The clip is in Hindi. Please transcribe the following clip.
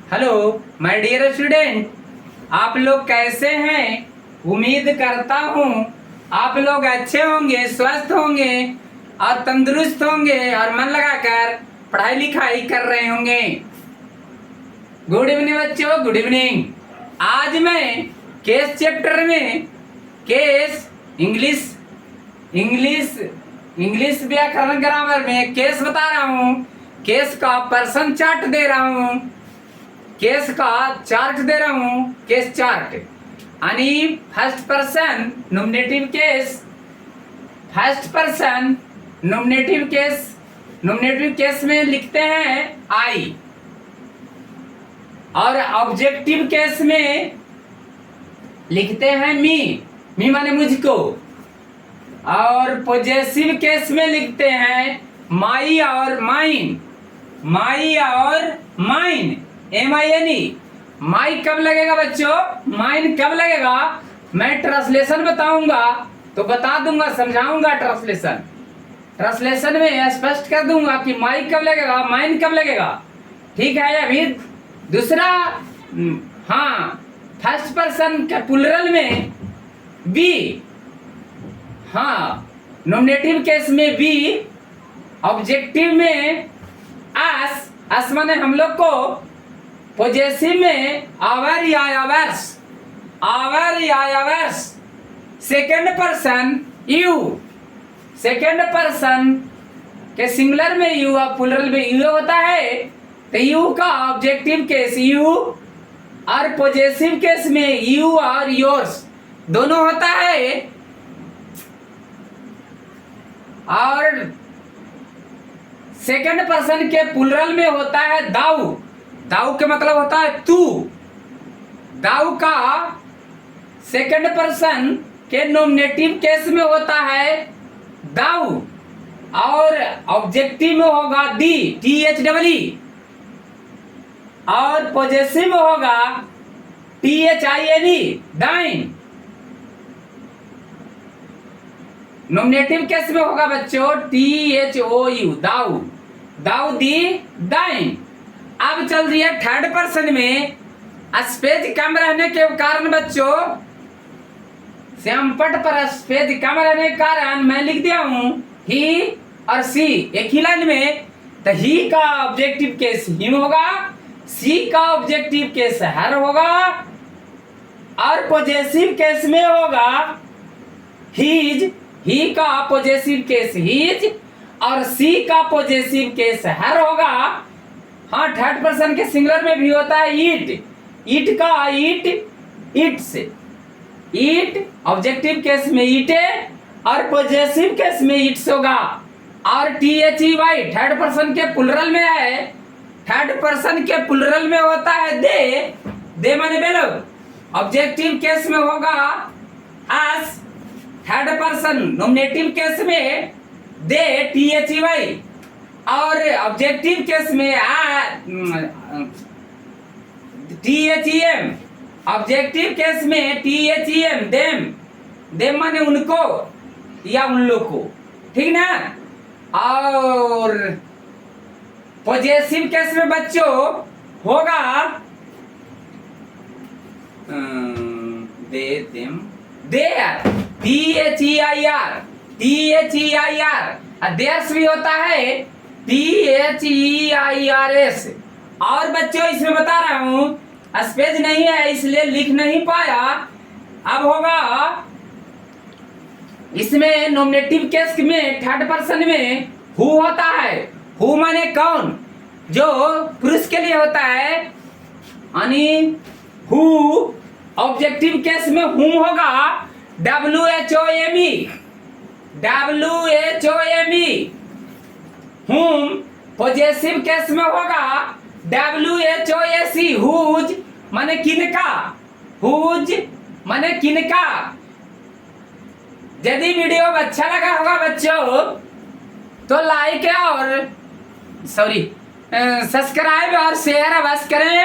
हेलो माय डियर स्टूडेंट, आप लोग कैसे हैं? उम्मीद करता हूँ आप लोग अच्छे होंगे, स्वस्थ होंगे और तंदुरुस्त होंगे और मन लगाकर पढ़ाई लिखाई कर रहे होंगे। गुड इवनिंग बच्चों, गुड इवनिंग। आज मैं केस चैप्टर में केस इंग्लिश इंग्लिश इंग्लिश व्याकरण ग्रामर में केस बता रहा हूँ। केस का पर्सन चार्ट दे रहा हूँ, केस का चार्ट दे रहा हूं, केस चार्ट। आणि first person nominative case, first person nominative case में लिखते हैं आई, और ऑब्जेक्टिव केस में लिखते हैं मी माने मुझको, और पॉजेसिव केस में लिखते हैं माई और माइन, MINE। माई कब लगेगा बच्चों, माइन कब लगेगा? मैं ट्रांसलेशन बताऊंगा तो बता दूंगा, समझाऊंगा। ट्रांसलेशन में स्पष्ट कर दूंगा कि माई कब लगेगा, माइन कब लगेगा। ठीक है। अभी दूसरा, हाँ, फर्स्ट पर्सन के प्लुरल में बी, हाँ, नॉमिनेटिव केस में बी, ऑब्जेक्टिव में अस माने हम लोग को, पॉजेसिव में आवर या hours, second person you, second person के सिंगुलर में यू और प्लुरल में यू होता है, तो यू का ऑब्जेक्टिव केस यू, और पॉजेसिव केस में यू और योर्स दोनों होता है। और सेकंड पर्सन के प्लुरल में होता है दाऊ, दाऊ के मतलब होता है तू। दाऊ का सेकंड पर्सन के नॉमिनेटिव केस में होता है दाऊ, और ऑब्जेक्टिव में होगा दी, THEE, और पॉजेसिव में होगा THINE, दाइन। नॉमिनेटिव केस में होगा बच्चों THOU, दाऊ, दाऊ दी, दाइन। अब चल रही है थर्ड पर्सन में। स्पेस कम रहने के कारण बच्चों, श्यामपट पर स्पेस कम रहने के कारण मैं लिख दिया हूं ही और सी एक ही लाइन में। तो ही का ऑब्जेक्टिव केस हिम होगा, सी का ऑब्जेक्टिव केस हर होगा, और पॉजेसिव केस में होगा हीज, ही का पॉजेसिव केस हीज, और सी का पॉजेसिव केस हर होगा। हाँ, थर्ड पर्सन के सिंगुलर में भी होता है ईट, ईट का ईट, इट्स, ईट ऑब्जेक्टिव केस में ईटे, और पॉजेसिव केस में इट्स होगा। और THEY थर्ड पर्सन के प्लुरल में है, थर्ड पर्सन के प्लुरल में होता है दे माने बेलो, ऑब्जेक्टिव केस में होगा अस, थर्ड पर्सन नॉमिनेटिव केस में दे THEY, और ऑब्जेक्टिव केस में THEM, ऑब्जेक्टिव केस में THEM, देम माने उनको या उन लोग को, ठीक ना। और पॉजेसिव केस में बच्चों होगा देयर, THEIR, देयर्स भी होता है THEIRS। और बच्चों इसमें बता रहा हूं, स्पेस नहीं है इसलिए लिख नहीं पाया। अब होगा इसमें नॉमिनेटिव केस में थर्ड पर्सन में हु होता है, हु माने कौन, जो पुरुष के लिए होता है, यानी हु। ऑब्जेक्टिव केस में हुम होगा WHOME, हुम। पॉजेसिव केस में होगा WHOAC, हुज माने किनका, हुज माने किनका। यदि वीडियो अच्छा लगा होगा बच्चों तो लाइक और सब्सक्राइब और शेयर अवश्य करें।